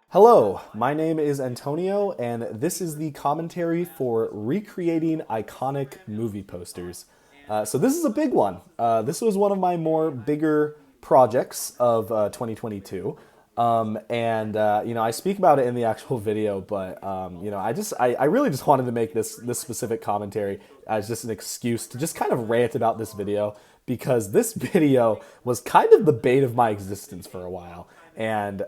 Hello, my name is Antonio, and this is the commentary for recreating iconic movie posters. So this is a big one. This was one of my more bigger projects of 2022. I speak about it in the actual video, but I really just wanted to make this specific commentary as just an excuse to just kind of rant about this video because this video was kind of the bane of my existence for a while. And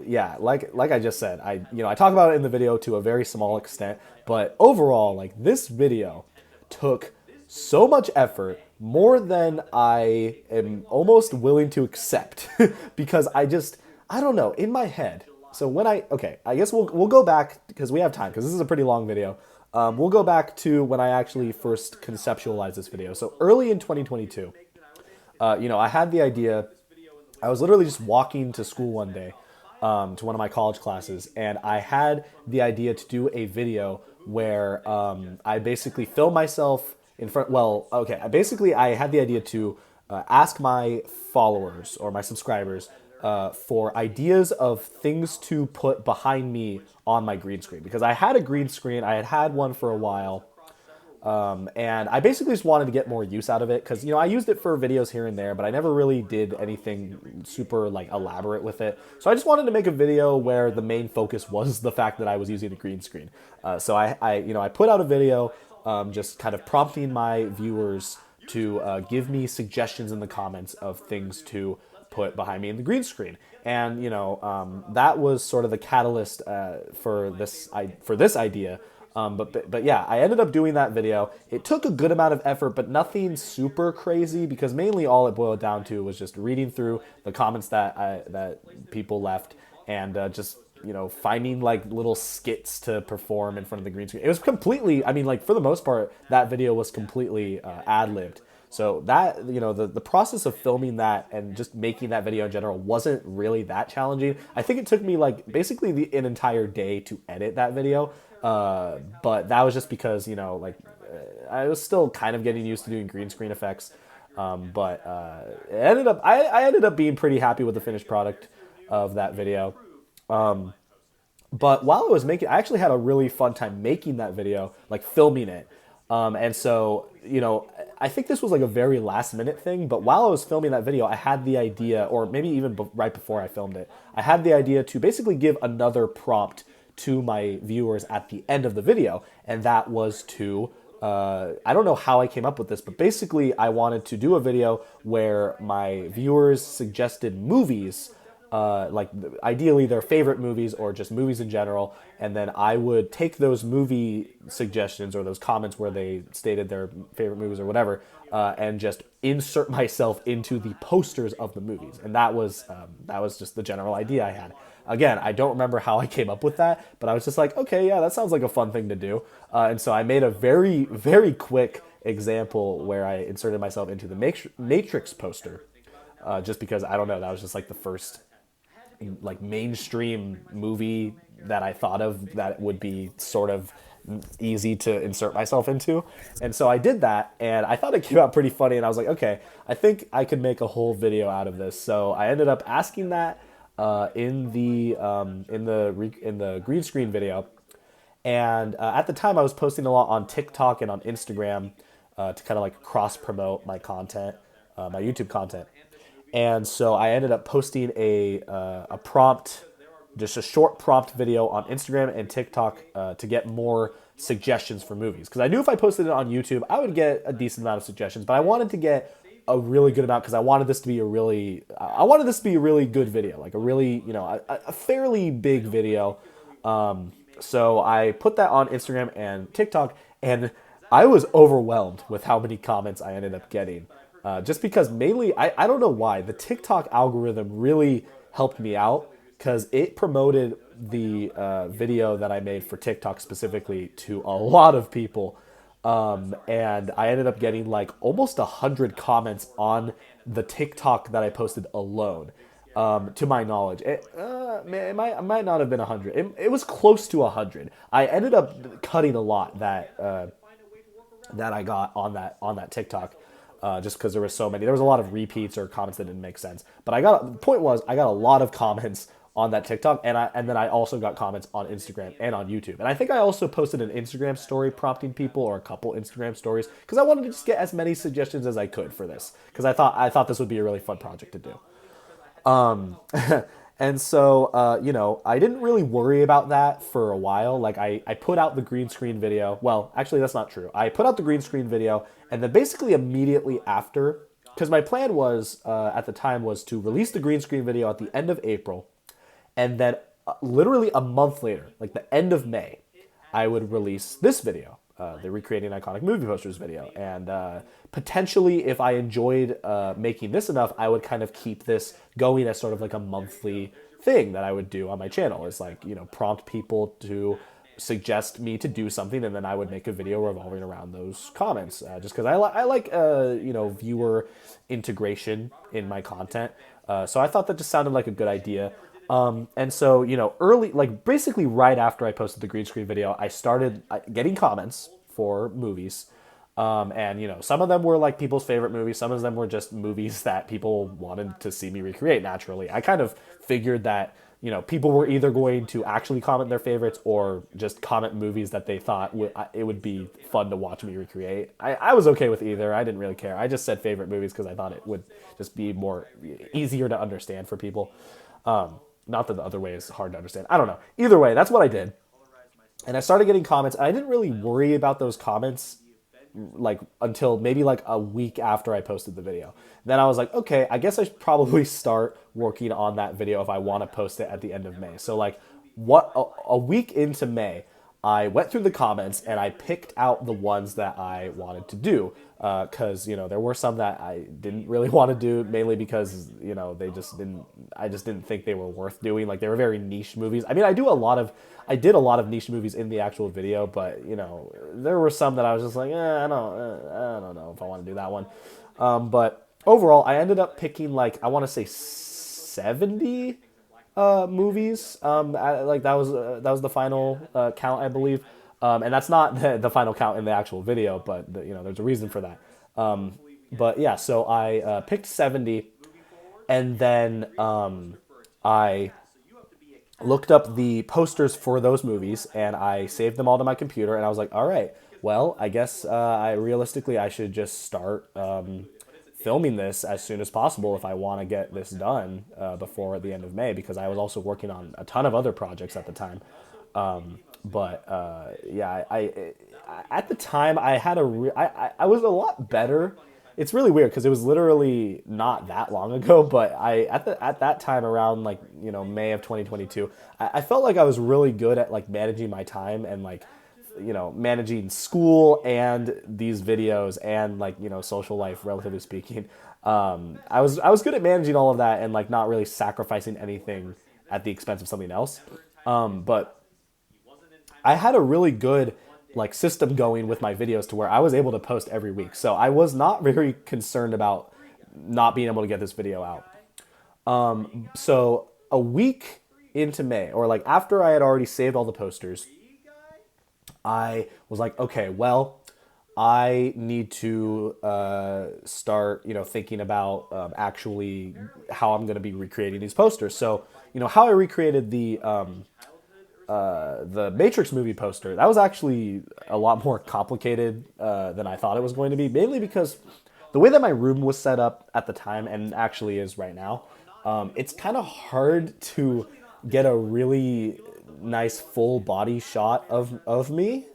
yeah, like I just said, I talk about it in the video to a very small extent, but overall, like this video took so much effort, more than I am almost willing to accept, because I don't know, in my head. So okay, I guess we'll go back because we have time because this is a pretty long video. We'll go back to when I actually first conceptualized this video. So early in 2022, I had the idea. I was literally just walking to school one day, to one of my college classes, and I had the idea to do a video where I basically film myself in front. Well, okay, I had the idea to ask my followers or my subscribers for ideas of things to put behind me on my green screen because I had a green screen. I had one for a while. And I basically just wanted to get more use out of it because, I used it for videos here and there, but I never really did anything super like elaborate with it. So I just wanted to make a video where the main focus was the fact that I was using a green screen. I put out a video, just kind of prompting my viewers to give me suggestions in the comments of things to put behind me in the green screen. And, that was sort of the catalyst for this idea. But yeah, I ended up doing that video. It took a good amount of effort, but nothing super crazy because mainly all it boiled down to was just reading through the comments that people left and just finding like little skits to perform in front of the green screen. It was completely, I mean, like for the most part, that video was completely ad-libbed. So that, the process of filming that and just making that video in general wasn't really that challenging. I think it took me like basically an entire day to edit that video. But that was just because, I was still kind of getting used to doing green screen effects. I ended up being pretty happy with the finished product of that video. But while I was making, I actually had a really fun time making that video, like filming it. And so, I think this was like a very last minute thing, but while I was filming that video, I had the idea, or maybe even right before I filmed it, I had the idea to basically give another prompt to my viewers at the end of the video, and that was to, I don't know how I came up with this, but basically I wanted to do a video where my viewers suggested movies, like ideally their favorite movies or just movies in general, and then I would take those movie suggestions or those comments where they stated their favorite movies or whatever, and just insert myself into the posters of the movies, and that was just the general idea I had. Again, I don't remember how I came up with that, but I was just like, okay, yeah, that sounds like a fun thing to do, and so I made a very, very quick example where I inserted myself into the Matrix poster, just because I don't know, that was just like the first like mainstream movie that I thought of that would be sort of easy to insert myself into. And so I did that and I thought it came out pretty funny and I was like, okay, I think I could make a whole video out of this. So I ended up asking that in the green screen video. And at the time I was posting a lot on TikTok and on Instagram to kind of like cross promote my content, my YouTube content. And so I ended up posting a prompt, just a short prompt video on Instagram and TikTok to get more suggestions for movies. Because I knew if I posted it on YouTube, I would get a decent amount of suggestions. But I wanted to get a really good amount because I wanted this to be a really good video, like a really, a fairly big video. So I put that on Instagram and TikTok, and I was overwhelmed with how many comments I ended up getting. Just because mainly, I don't know why, the TikTok algorithm really helped me out because it promoted the video that I made for TikTok specifically to a lot of people. And I ended up getting like almost 100 comments on the TikTok that I posted alone. To my knowledge, it might not have been 100. It was close to 100. I ended up cutting a lot that I got on that TikTok. Just because there were so many. There was a lot of repeats or comments that didn't make sense. But the point was, I got a lot of comments on that TikTok, and then I also got comments on Instagram and on YouTube. And I think I also posted an Instagram story prompting people, or a couple Instagram stories, because I wanted to just get as many suggestions as I could for this, because I thought this would be a really fun project to do. And so, I didn't really worry about that for a while. Like, I put out the green screen video. Well, actually, that's not true. I put out the green screen video, and then basically immediately after, because my plan was, at the time, was to release the green screen video at the end of April, and then literally a month later, like the end of May, I would release this video, the Recreating Iconic Movie Posters video. And potentially, if I enjoyed making this enough, I would kind of keep this going as sort of like a monthly thing that I would do on my channel. Is like, prompt people to suggest me to do something, and then I would make a video revolving around those comments. Just because I like viewer integration in my content. So I thought that just sounded like a good idea. And so, early, like basically right after I posted the green screen video, I started getting comments for movies. And, some of them were like people's favorite movies. Some of them were just movies that people wanted to see me recreate naturally. I kind of figured that, people were either going to actually comment their favorites or just comment movies that they thought it would be fun to watch me recreate. I was okay with either. I didn't really care. I just said favorite movies because I thought it would just be easier to understand for people. Not that the other way is hard to understand. I don't know. Either way, that's what I did. And I started getting comments. And I didn't really worry about those comments like until maybe like a week after I posted the video. Then I was like, okay, I guess I should probably start working on that video if I want to post it at the end of May. So like a week into May, I went through the comments and I picked out the ones that I wanted to do. Because there were some that I didn't really want to do, mainly because I just didn't think they were worth doing. Like, they were very niche movies. I mean, I did a lot of niche movies in the actual video, but there were some that I was just like, I don't know if I want to do that one. But overall, I ended up picking, like, I want to say 70 movies. Like, that was the final count, I believe. And that's not the final count in the actual video, but there's a reason for that. But yeah, so I picked 70, and then I looked up the posters for those movies, and I saved them all to my computer, and I was like, all right, well, I guess I should just start filming this as soon as possible if I want to get this done before the end of May, because I was also working on a ton of other projects at the time. Yeah, I at the time I had I was a lot better. It's really weird because it was literally not that long ago, but at that time, around like May of 2022, I felt like I was really good at like managing my time, and like managing school and these videos and like social life, relatively speaking. I was good at managing all of that and like not really sacrificing anything at the expense of something else. But I had a really good like system going with my videos to where I was able to post every week. So I was not very concerned about not being able to get this video out. So a week into May, or like after I had already saved all the posters, I was like, okay, well, I need to start, thinking about actually how I'm going to be recreating these posters. So, how I recreated the Matrix movie poster, that was actually a lot more complicated than I thought it was going to be, mainly because the way that my room was set up at the time, and actually is right now, it's kind of hard to get a really nice full body shot of me,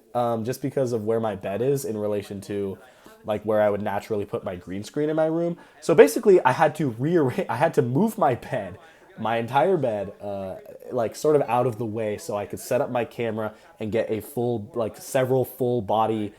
just because of where my bed is in relation to like where I would naturally put my green screen in my room. So basically, I had to move my entire bed, like sort of out of the way, so I could set up my camera and get a several full body,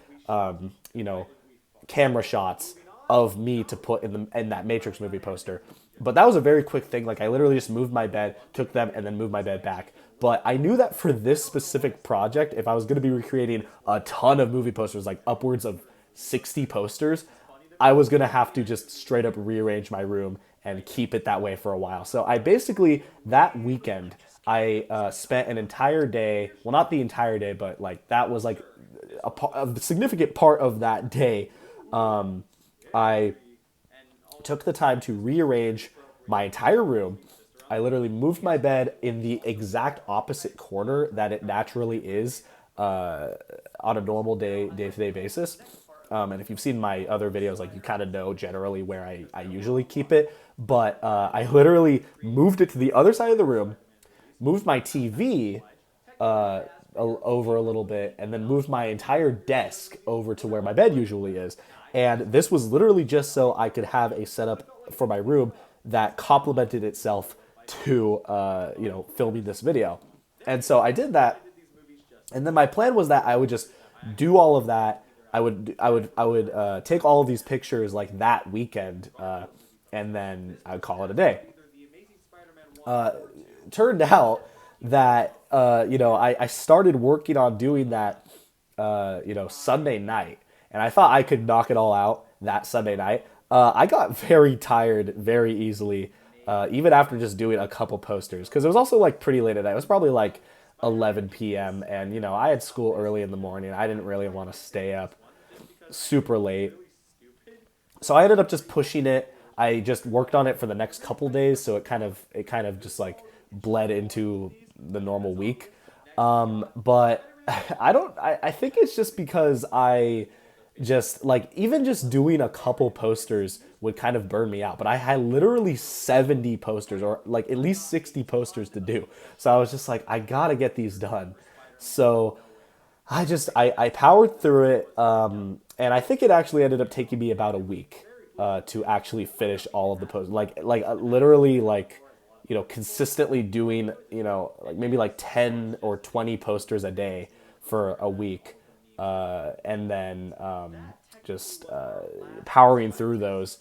camera shots of me to put in that Matrix movie poster. But that was a very quick thing. Like, I literally just moved my bed, took them, and then moved my bed back. But I knew that for this specific project, if I was going to be recreating a ton of movie posters, like upwards of 60 posters, I was going to have to just straight up rearrange my room and keep it that way for a while. So I basically, that weekend, I spent an entire day, well, not the entire day, but like that was like a significant part of that day. I took the time to rearrange my entire room. I literally moved my bed in the exact opposite corner that it naturally is on a normal day to day basis. And if you've seen my other videos, like you kind of know generally where I usually keep it. But I literally moved it to the other side of the room, moved my TV over a little bit, and then moved my entire desk over to where my bed usually is. And this was literally just so I could have a setup for my room that complemented itself to filming this video. And so I did that, and then my plan was that I would just do all of that. I would take all of these pictures like that weekend, and then I'd call it a day. Turned out that I started working on doing that Sunday night, and I thought I could knock it all out that Sunday night. I got very tired very easily, even after just doing a couple posters, because it was also like pretty late at night. It was probably like 11 p.m. and I had school early in the morning. I didn't really want to stay up super late, so I ended up just pushing it. I just worked on it for the next couple days, so it kind of just like bled into the normal week. But I think it's just because I just like even just doing a couple posters would kind of burn me out. But I had literally 70 posters or like at least 60 posters to do. So I was just like, I gotta get these done. So I powered through it, and I think it actually ended up taking me about a week to actually finish all of the posts. Literally consistently doing like maybe like 10 or 20 posters a day for a week, and then just powering through those,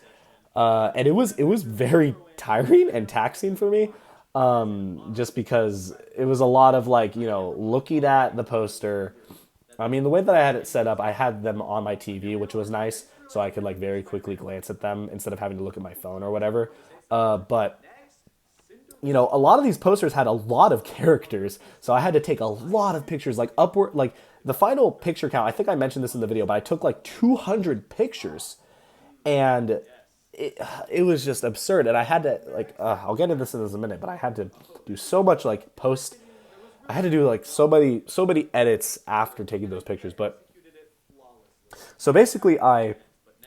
and it was very tiring and taxing for me, just because it was a lot of looking at the poster. I mean, the way that I had it set up, I had them on my TV, which was nice, so I could like very quickly glance at them instead of having to look at my phone or whatever. But a lot of these posters had a lot of characters, so I had to take a lot of pictures, like upward, like the final picture count. I think I mentioned this in the video, but I took like 200 pictures, and it was just absurd. And I had to I'll get into this in a minute, but I had to do so much like post. I had to do like so many edits after taking those pictures. But so basically, I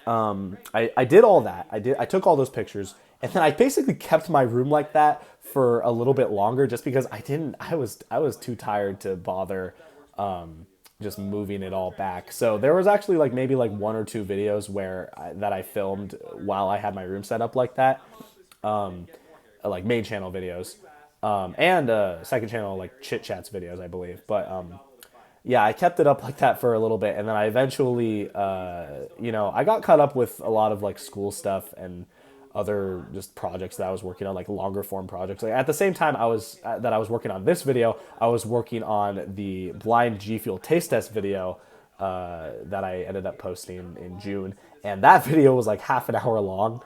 did all that. I took all those pictures, and then I basically kept my room like that for a little bit longer, just because I was too tired to bother just moving it all back. So there was actually like maybe like one or two videos that I filmed while I had my room set up like that, like main channel videos, and second channel like chit chats videos, I believe. But yeah, I kept it up like that for a little bit, and then I eventually, I got caught up with a lot of like school stuff and other just projects that I was working on, like longer form projects. Like at the same time I was working on this video, I was working on the blind G Fuel taste test video that I ended up posting in June, and that video was like half an hour long.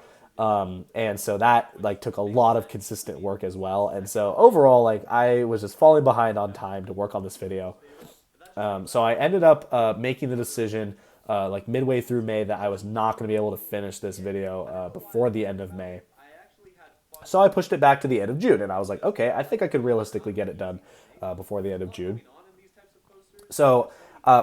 And so that like took a lot of consistent work as well. And so overall, like I was just falling behind on time to work on this video. So I ended up making the decision like midway through May that I was not going to be able to finish this video before the end of May. So I pushed it back to the end of June, and I was like, okay, I think I could realistically get it done before the end of June. So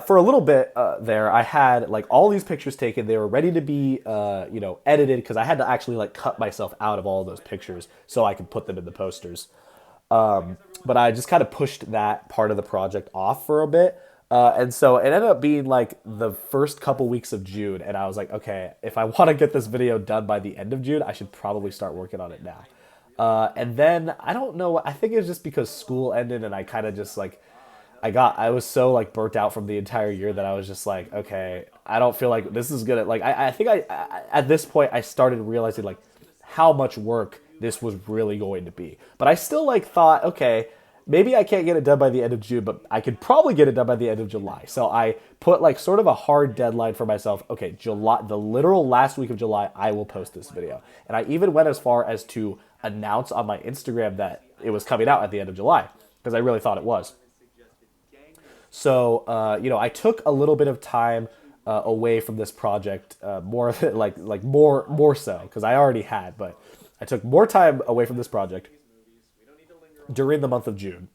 for a little bit there, I had like all these pictures taken. They were ready to be edited, because I had to actually like cut myself out of all of those pictures so I could put them in the posters. But I just kind of pushed that part of the project off for a bit. And so it ended up being like the first couple weeks of June. And I was like, okay, if I want to get this video done by the end of June, I should probably start working on it now. And then I don't know, I think it was just because school ended, and I kind of just like, I was so like burnt out from the entire year that I was just like, okay, I don't feel like this is gonna, like, I think at this point I started realizing like how much work this was really going to be. But I still like thought, okay, maybe I can't get it done by the end of June, but I could probably get it done by the end of July. So I put like sort of a hard deadline for myself. Okay, July, the literal last week of July, I will post this video. And I even went as far as to announce on my Instagram that it was coming out at the end of July, because I really thought it was. So, I took a little bit of time away from this project, more more so, because I already had, but I took more time away from this project. during the month of June.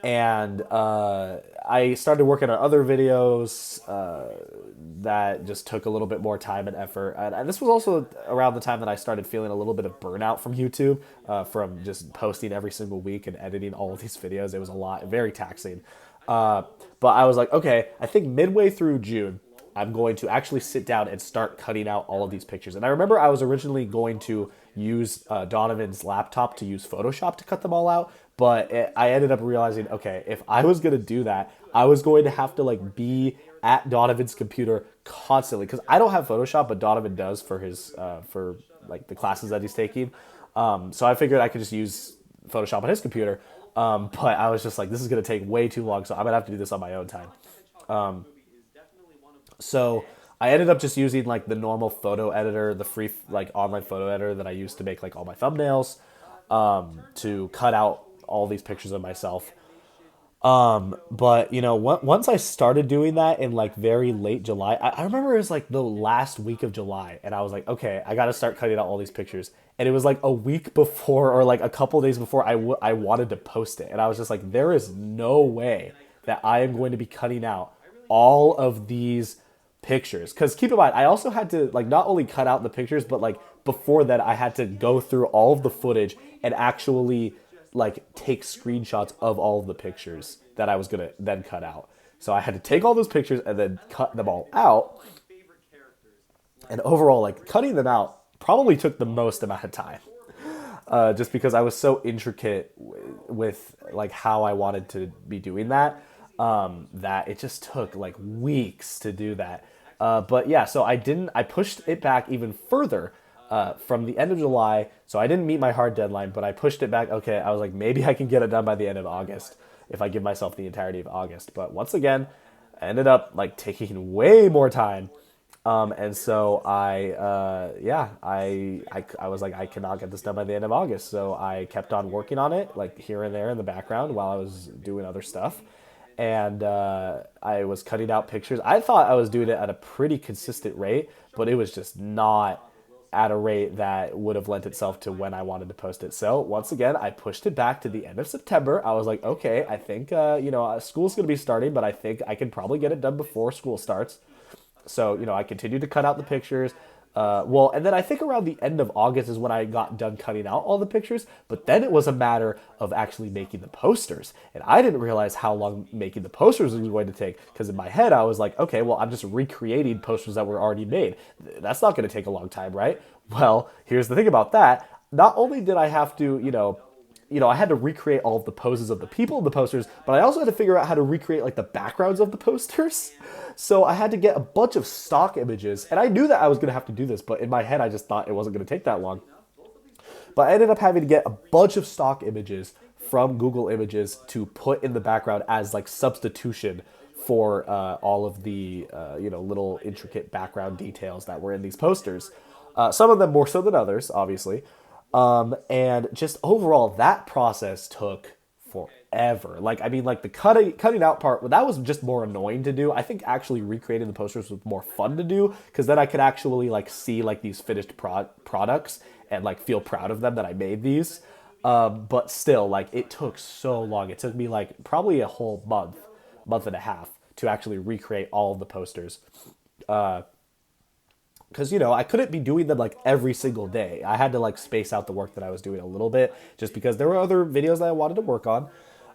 And I started working on other videos that just took a little bit more time and effort. And this was also around the time that I started feeling a little bit of burnout from YouTube, from just posting every single week and editing all of these videos. It was a lot, very taxing. Uh, but I was like, okay, I think midway through June, I'm going to actually sit down and start cutting out all of these pictures. And I remember I was originally going to use Donovan's laptop to use Photoshop to cut them all out, but I ended up realizing, okay, if I was going to do that, I was going to have to like be at Donovan's computer constantly because I don't have Photoshop, but Donovan does for his for like the classes that he's taking. So I figured I could just use Photoshop on his computer. But I was just like, this is going to take way too long, so I'm going to have to do this on my own time. So I ended up just using like the normal photo editor, the free like online photo editor that I used to make like all my thumbnails, to cut out all these pictures of myself. But you know, once I started doing that in like very late July, I remember it was like the last week of July, and I was like, okay, I got to start cutting out all these pictures. And it was like a week before, or like a couple days before, I wanted to post it, and I was just like, there is no way that I am going to be cutting out all of these pictures. Because keep in mind, I also had to like not only cut out the pictures, but like before that, I had to go through all of the footage and actually like take screenshots of all of the pictures that I was gonna then cut out. So I had to take all those pictures and then cut them all out. And overall, like cutting them out probably took the most amount of time, just because I was so intricate with like how I wanted to be doing that, that it just took like weeks to do that. But yeah, so I pushed it back even further, from the end of July. So I didn't meet my hard deadline, but I pushed it back. Okay, I was like, maybe I can get it done by the end of August if I give myself the entirety of August. But once again, I ended up like taking way more time. And so I was like, I cannot get this done by the end of August. So I kept on working on it, like here and there in the background while I was doing other stuff. And I was cutting out pictures. I thought I was doing it at a pretty consistent rate, but it was just not at a rate that would have lent itself to when I wanted to post it. So once again, I pushed it back to the end of September. I was like, okay, I think, school's going to be starting, but I think I can probably get it done before school starts. So, I continued to cut out the pictures. And then I think around the end of August is when I got done cutting out all the pictures. But then it was a matter of actually making the posters. And I didn't realize how long making the posters was going to take. Because in my head, I was like, okay, well, I'm just recreating posters that were already made. That's not going to take a long time, right? Well, here's the thing about that. Not only did I have to, I had to recreate all of the poses of the people in the posters, but I also had to figure out how to recreate like the backgrounds of the posters. So I had to get a bunch of stock images, and I knew that I was going to have to do this, but in my head I just thought it wasn't going to take that long. But I ended up having to get a bunch of stock images from Google Images to put in the background as like substitution for all of the little intricate background details that were in these posters. Some of them more so than others, obviously. And just overall, that process took forever. Like, I mean, like the cutting out part, well, that was just more annoying to do. I think actually recreating the posters was more fun to do because then I could actually like see like these finished products and like feel proud of them that I made these. But still, like it took so long. It took me like probably a whole month and a half to actually recreate all of the posters. Because I couldn't be doing them like every single day. I had to like space out the work that I was doing a little bit just because there were other videos that I wanted to work on,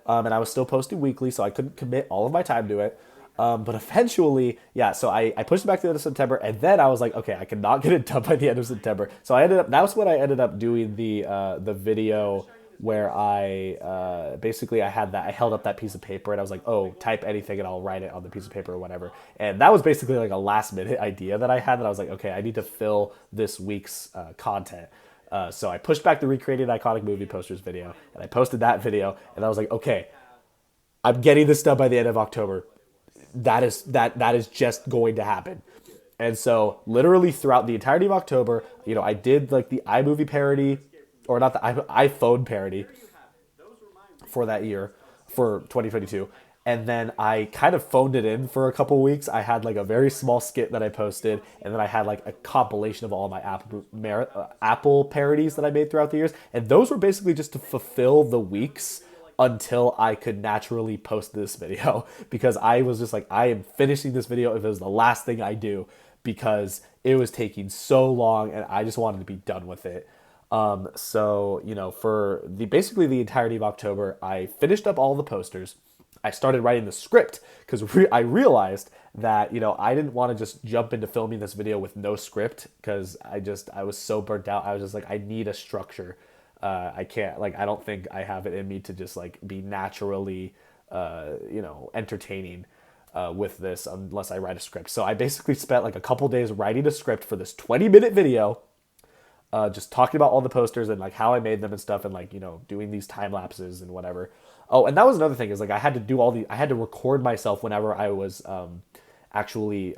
and I was still posting weekly, so I couldn't commit all of my time to it. But eventually, yeah, so I pushed it back to the end of September, and then I was like, okay, I cannot get it done by the end of September. So that was when I ended up doing the video where I basically I held up that piece of paper and I was like, oh, type anything and I'll write it on the piece of paper or whatever. And that was basically like a last minute idea that I had that I was like, okay, I need to fill this week's content. So I pushed back the recreated iconic movie posters video and I posted that video and I was like, okay, I'm getting this done by the end of October. That is just going to happen. And so literally throughout the entirety of October, I did like the iMovie parody, or not the iPhone parody for that year, for 2022. And then I kind of phoned it in for a couple weeks. I had like a very small skit that I posted, and then I had like a compilation of all my Apple parodies that I made throughout the years, and those were basically just to fulfill the weeks until I could naturally post this video because I was just like, I am finishing this video if it was the last thing I do because it was taking so long and I just wanted to be done with it. So for the basically the entirety of October, I finished up all the posters. I started writing the script because I realized that I didn't want to just jump into filming this video with no script because I was so burnt out. I was just like, I need a structure. I can't, like, I don't think I have it in me to just like be naturally entertaining with this unless I write a script. So I basically spent like a couple days writing a script for this 20-minute video, just talking about all the posters and like how I made them and stuff, and like doing these time lapses and whatever. Oh, and that was another thing is like I had to record myself whenever I was actually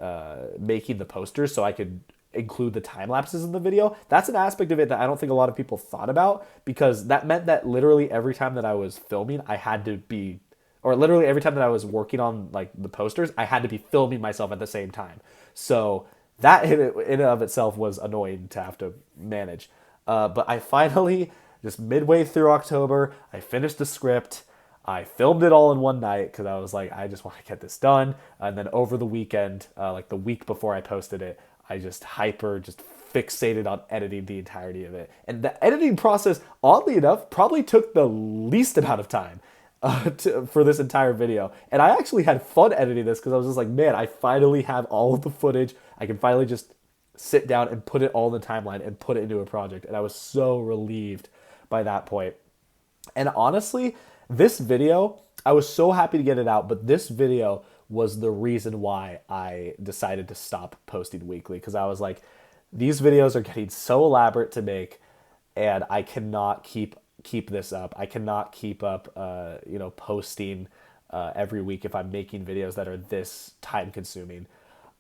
making the posters so I could include the time lapses in the video. That's an aspect of it that I don't think a lot of people thought about because that meant that literally every time that I was filming, I had to be, or literally every time that I was working on like the posters, I had to be filming myself at the same time. So that in and of itself was annoying to have to manage. But I finally, just midway through October, I finished the script. I filmed it all in one night because I was like, I just want to get this done. And then over the weekend, like the week before I posted it, I just fixated on editing the entirety of it. And the editing process, oddly enough, probably took the least amount of time for this entire video. And I actually had fun editing this because I was just like, man, I finally have all of the footage. I can finally just sit down and put it all in the timeline and put it into a project. And I was so relieved by that point. And honestly, this video, I was so happy to get it out, but this video was the reason why I decided to stop posting weekly because I was like, these videos are getting so elaborate to make and I cannot keep this up. I cannot keep up posting every week if I'm making videos that are this time consuming.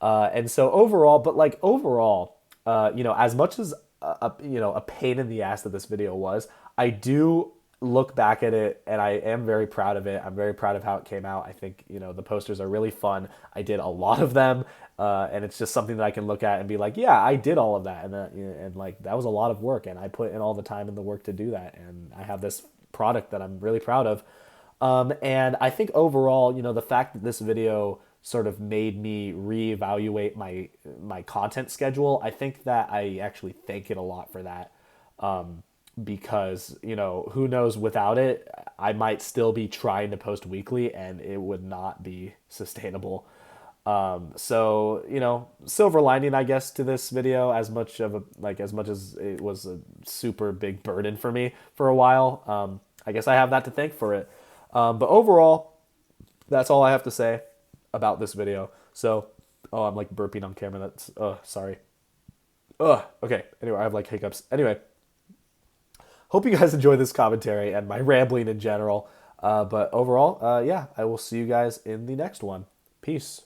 And so overall, as much as a pain in the ass that this video was, I do look back at it and I am very proud of it. I'm very proud of how it came out. I think, the posters are really fun. I did a lot of them. And it's just something that I can look at and be like, yeah, I did all of that. And like, that was a lot of work and I put in all the time and the work to do that. And I have this product that I'm really proud of. And I think overall, the fact that this video sort of made me reevaluate my content schedule, I think that I actually thank it a lot for that. Because who knows, without it I might still be trying to post weekly and it would not be sustainable. So silver lining I guess to this video, as much as it was a super big burden for me for a while, I guess I have that to thank for it. But overall, that's all I have to say about this video. So I'm like burping on camera, that's sorry. Okay, anyway, I have like hiccups. Anyway, hope you guys enjoy this commentary and my rambling in general. But overall, yeah, I will see you guys in the next one. Peace.